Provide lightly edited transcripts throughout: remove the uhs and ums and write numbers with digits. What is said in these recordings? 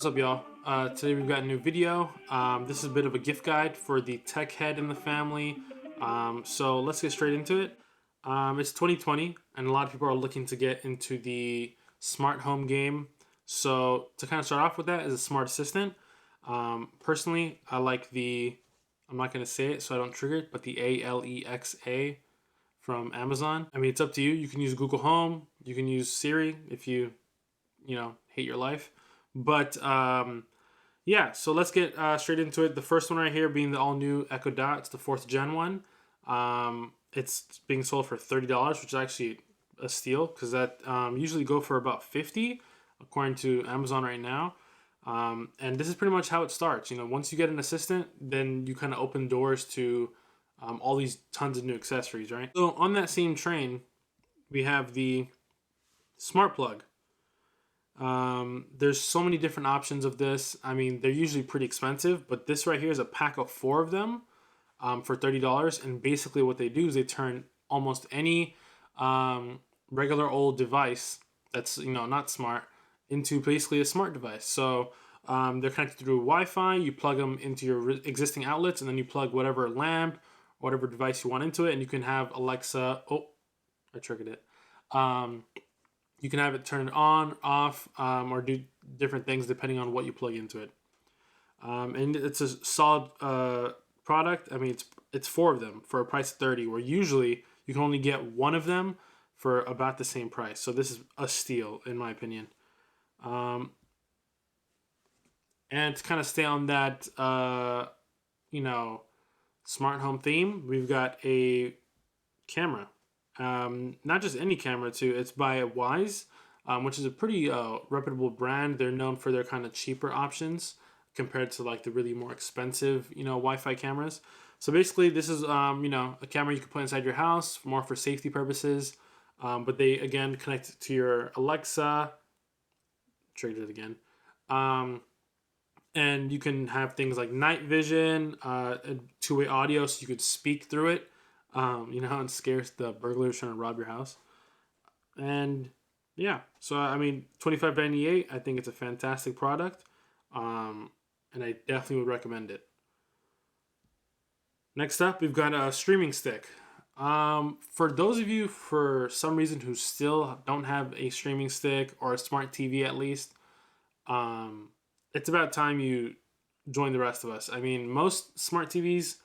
What's up, y'all? Today we've got a new video. This is a bit of a gift guide for the tech head in the family. So let's get straight into it. It's 2020, and a lot of people are looking to get into the smart home game. So to kind of start off with that is a smart assistant. Personally, I like I'm not going to say it so I don't trigger it, but the Alexa from Amazon. I mean, it's up to you. You can use Google Home. You can use Siri if you hate your life. But yeah, so let's get straight into it. The first one right here being the all new Echo Dot. It's the 4th gen one. It's being sold for $30, which is actually a steal because that usually go for about 50 according to Amazon right now. And this is pretty much how it starts. Once you get an assistant, then you kind of open doors to all these tons of new accessories, right? So on that same train, we have the smart plug. There's so many different options of this. I mean, they're usually pretty expensive, but this right here is a pack of 4 of them for $30. And basically, what they do is they turn almost any regular old device that's not smart into basically a smart device. So they're connected through Wi-Fi. You plug them into your existing outlets, and then you plug whatever lamp, whatever device you want into it, and you can have Alexa. Oh, I triggered it. You can have it turn on, off, or do different things depending on what you plug into it. And it's a solid product. I mean, it's 4 of them for a price of 30, where usually you can only get 1 of them for about the same price. So this is a steal, in my opinion. And to kind of stay on that, smart home theme, we've got a camera. Not just any camera too. It's by Wise, which is a pretty reputable brand. They're known for their kind of cheaper options compared to like the really more expensive, Wi-Fi cameras. So basically, this is a camera you can put inside your house more for safety purposes. But they again connect to your Alexa. Triggered it again. And you can have things like night vision, two-way audio, so you could speak through it. You know how it scares the burglars trying to rob your house. And yeah, so I mean, $25.98. I think it's a fantastic product, and I definitely would recommend it. Next up, we've got a streaming stick. For those of you, for some reason, who still don't have a streaming stick or a smart TV at least, it's about time you join the rest of us. I mean, most smart TVs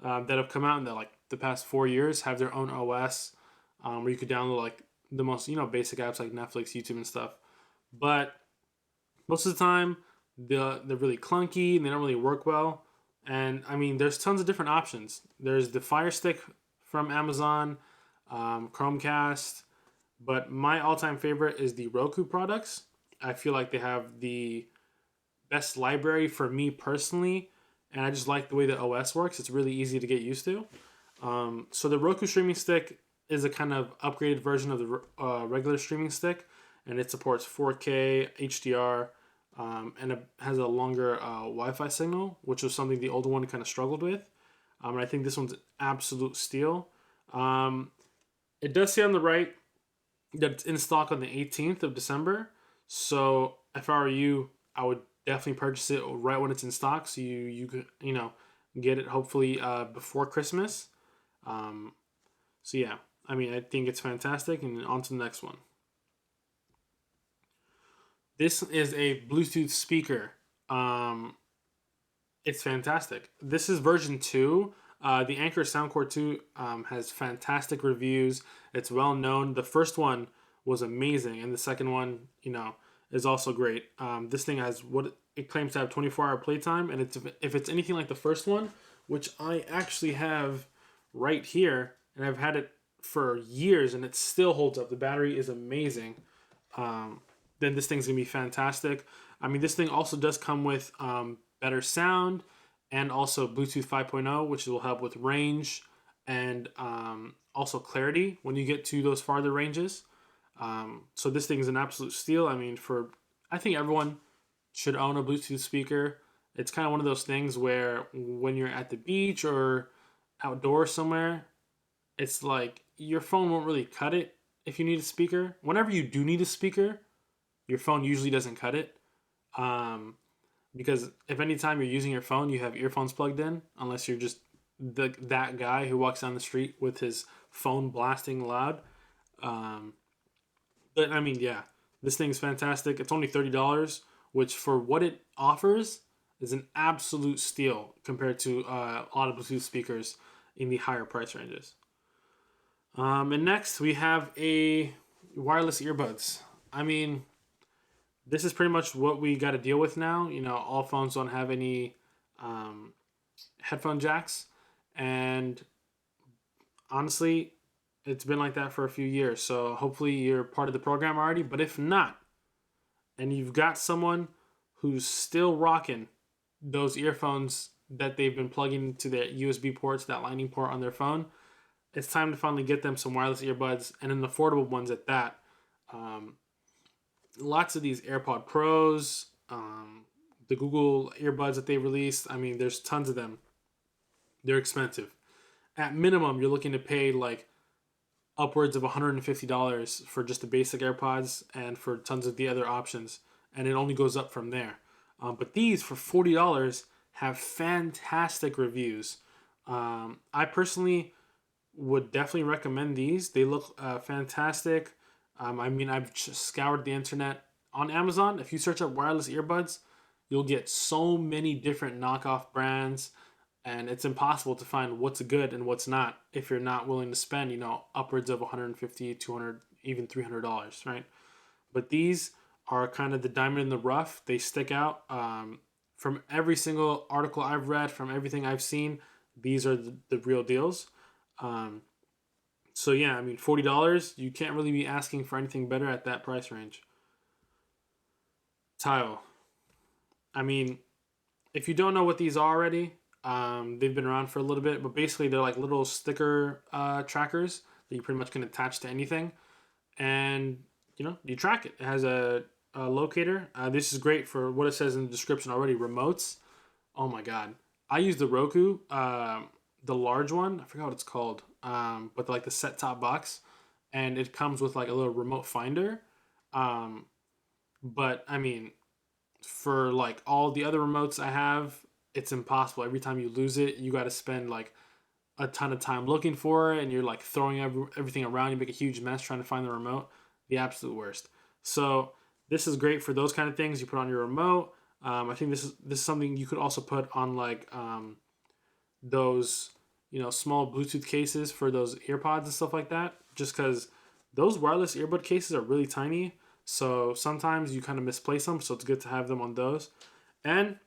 that have come out in the past 4 years have their own OS, where you could download like the most basic apps like Netflix, YouTube, and stuff. But most of the time, they're really clunky and they don't really work well. And I mean, there's tons of different options. There's the Fire Stick from Amazon, Chromecast, but my all-time favorite is the Roku products. I feel like they have the best library for me personally, and I just like the way the OS works. It's really easy to get used to. So the Roku streaming stick is a kind of upgraded version of the regular streaming stick, and it supports 4K, HDR, and it has a longer Wi-Fi signal, which was something the older one kind of struggled with. And I think this one's an absolute steal. It does say on the right that it's in stock on the 18th of December. So if I were you, I would definitely purchase it right when it's in stock, so you could get it hopefully before Christmas. So yeah, I mean, I think it's fantastic. And on to the next one. This is a Bluetooth speaker. It's fantastic. This is version 2. The Anker Soundcore II has fantastic reviews. It's well known. The first one was amazing, and the second one, is also great. This thing has what it claims to have 24-hour playtime, and if it's anything like the first one, which I actually have right here, and I've had it for years, and it still holds up. The battery is amazing. Then this thing's gonna be fantastic. I mean, this thing also does come with better sound and also Bluetooth 5.0, which will help with range and also clarity when you get to those farther ranges. So this thing is an absolute steal. I mean, I think everyone should own a Bluetooth speaker. It's kind of one of those things where when you're at the beach or outdoors somewhere, it's like your phone won't really cut it if you need a speaker. Whenever you do need a speaker, your phone usually doesn't cut it. Because if anytime you're using your phone, you have earphones plugged in, unless you're just that guy who walks down the street with his phone blasting loud. Um, but I mean, yeah, this thing's fantastic. It's only $30, which for what it offers is an absolute steal compared to a lot of Bluetooth speakers in the higher price ranges. And next we have a wireless earbuds. I mean, this is pretty much what we got to deal with now. You know, all phones don't have any um, headphone jacks, and honestly, it's been like that for a few years. So hopefully you're part of the program already. But if not, and you've got someone who's still rocking those earphones that they've been plugging into their USB ports, that lightning port on their phone, it's time to finally get them some wireless earbuds, and an affordable ones at that. Um, Lots of these AirPod Pros, the Google earbuds that they released. I mean, there's tons of them. They're expensive. At minimum, you're looking to pay like upwards of $150 for just the basic AirPods and for tons of the other options, and it only goes up from there. But these for $40 have fantastic reviews. I personally would definitely recommend these. They look fantastic. I mean, I've just scoured the internet on Amazon. If you search up wireless earbuds, you'll get so many different knockoff brands, and it's impossible to find what's good and what's not if you're not willing to spend, upwards of 150, 200, even $300, right? But these are kind of the diamond in the rough. They stick out. From every single article I've read, from everything I've seen, these are the real deals. Um, so yeah, I mean, $40, you can't really be asking for anything better at that price range. Tile. I mean, if you don't know what these are already, they've been around for a little bit, but basically they're like little sticker trackers that you pretty much can attach to anything, and you track it. It has a locator. This is great for what it says in the description already. Remotes. Oh my god, I use the Roku, the large one. I forgot what it's called, but like the set top box, and it comes with like a little remote finder. Um, but I mean, for like all the other remotes I have, it's impossible. Every time you lose it, you got to spend like a ton of time looking for it, and you're like throwing everything around. You make a huge mess trying to find the remote. The absolute worst. So this is great for those kind of things. You put on your remote. I think this is something you could also put on like those small Bluetooth cases for those earpods and stuff like that. Just because those wireless earbud cases are really tiny, so sometimes you kind of misplace them. So it's good to have them on those. And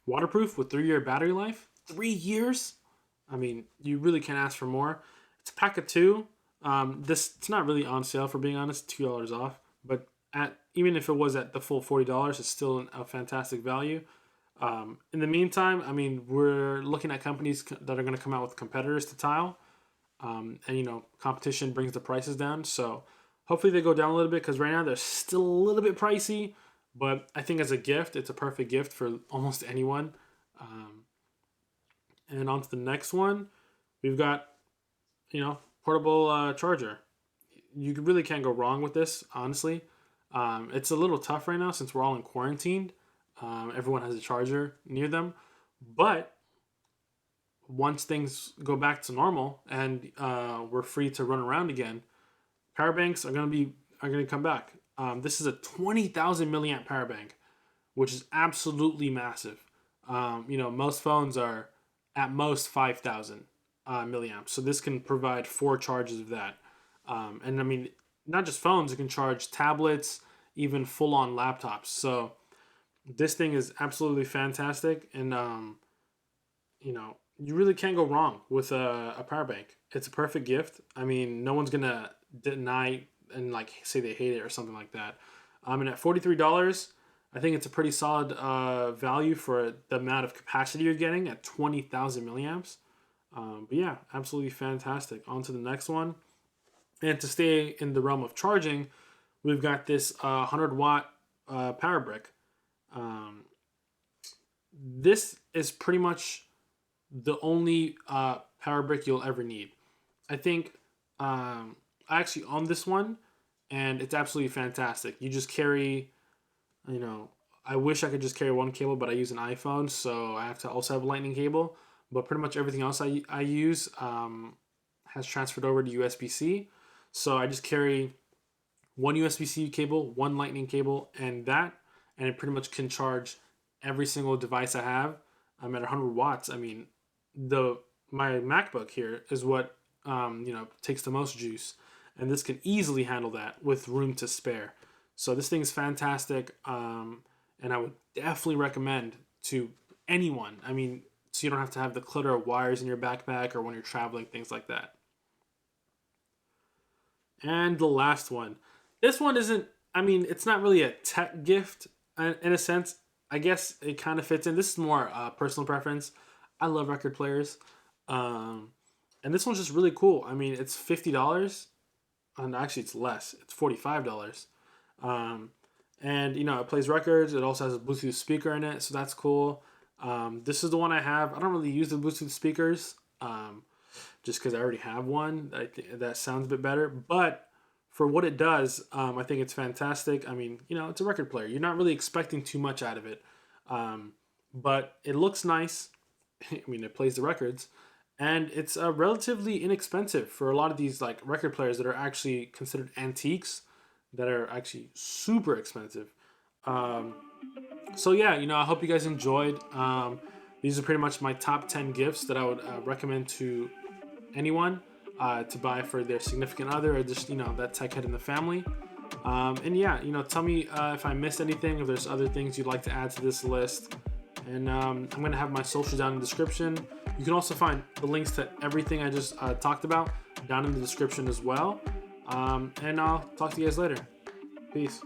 waterproof with 3-year battery life. 3 years. I mean, you really can't ask for more. It's a pack of two. It's not really on sale, for being honest, $2 off. But even if it was at the full $40, it's still a fantastic value. In the meantime, I mean, we're looking at companies that are going to come out with competitors to Tile, and competition brings the prices down. So hopefully they go down a little bit, because right now they're still a little bit pricey. But I think as a gift, it's a perfect gift for almost anyone. Um, and on to the next one, we've got portable charger. You really can't go wrong with this, honestly. It's a little tough right now since we're all in quarantine. Everyone has a charger near them, but once things go back to normal and we're free to run around again, power banks are gonna come back. This is a 20,000 milliamp power bank, which is absolutely massive. Most phones are at most 5,000 milliamps, so this can provide 4 charges of that. And I mean, not just phones; it can charge tablets, even full-on laptops. So this thing is absolutely fantastic, and you really can't go wrong with a power bank. It's a perfect gift. I mean, no one's gonna deny and like say they hate it or something like that. And at $43, I think it's a pretty solid value for the amount of capacity you're getting at 20,000 milliamps. But yeah, absolutely fantastic. On to the next one. And to stay in the realm of charging, we've got this 100-watt power brick. Um, this is pretty much the only power brick you'll ever need. I think I actually own this one, and it's absolutely fantastic. You just carry, you know, I wish I could just carry one cable, but I use an iPhone, so I have to also have a lightning cable. But pretty much everything else I use has transferred over to USB-C. So I just carry one USB-C cable, one lightning cable, and it pretty much can charge every single device I have. I'm at 100 watts. I mean, my MacBook here is what takes the most juice, and this can easily handle that with room to spare. So this thing is fantastic, and I would definitely recommend to anyone. I mean, so you don't have to have the clutter of wires in your backpack or when you're traveling, things like that. And the last one. This one isn't, I mean, it's not really a tech gift in a sense. I guess it kind of fits in. This is more personal preference. I love record players. And this one's just really cool. I mean, it's $50. And actually, it's less. It's $45. And, it plays records. It also has a Bluetooth speaker in it, so that's cool. This is the one I have. I don't really use the Bluetooth speakers just because I already have one. That sounds a bit better. But for what it does, I think it's fantastic. I mean, it's a record player. You're not really expecting too much out of it. But it looks nice. I mean, it plays the records. And it's relatively inexpensive for a lot of these like record players that are actually considered antiques that are actually super expensive. So yeah, I hope you guys enjoyed. These are pretty much my top 10 gifts that I would recommend to anyone to buy for their significant other or just, that tech head in the family. And yeah, tell me if I missed anything, if there's other things you'd like to add to this list. And I'm going to have my socials down in the description. You can also find the links to everything I just talked about down in the description as well. And I'll talk to you guys later. Peace.